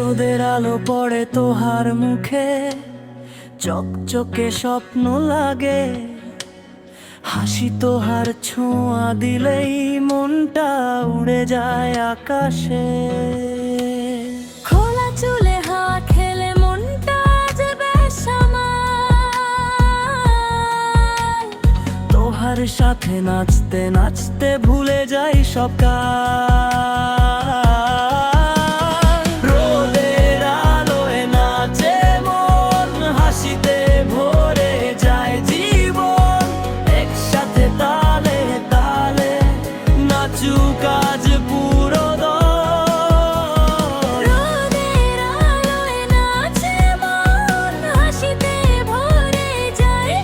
রোদের আলো পড়ে তোহার মুখে, চকচকে স্বপ্ন লাগে। হাসি তোহার ছোঁয়া দিলেই মনটা উড়ে যায় আকাশে। খোলা চুলে হাওয়া খেলে মনটা যে বেশ আমার। তোহার সাথে নাচতে নাচতে ভুলে যাই সব কাজ। রোদের আলোয় নাচে মন, হাসিতে ভরে যায় জীবন। একসাথে তালে তালে নাচুক আজ পুরো দল। রোদের আলোয় নাচে মন, হাসিতে ভরে যায়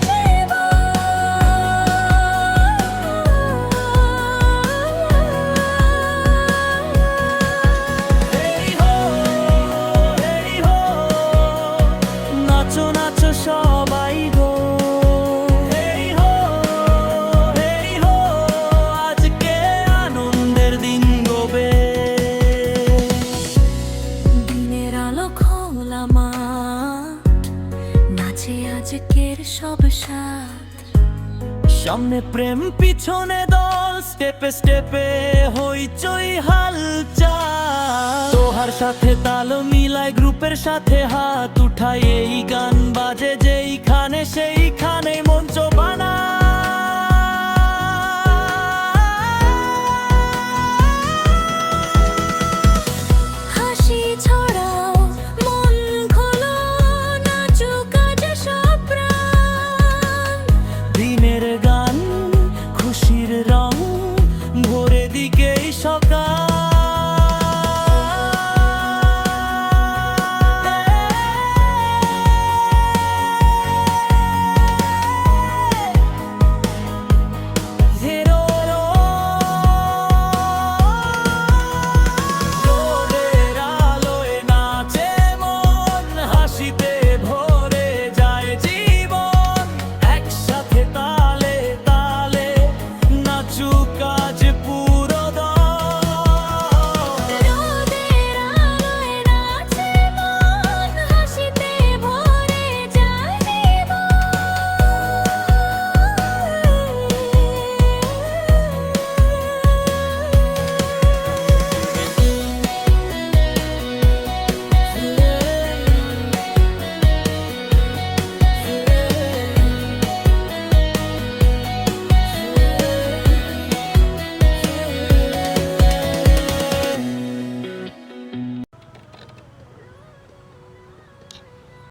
হেই হো, হেই হো, নাচো নাচো সবাই গো। হেই হো, হেই হো, আজকে আনন্দের দিন গোবে। দিনের আলো খোলা মাঠ, নাচে আজকের সব সাথ। সামনে প্রেম পিছনে দল, স্টেপে স্টেপে হইচই হালচাল। তোহার সাথে তাল মিলায় গ্রুপের সাথে হাত উঠাই, এই গান বাজে যেইখানে সেইখানে মঞ্চ বানায়।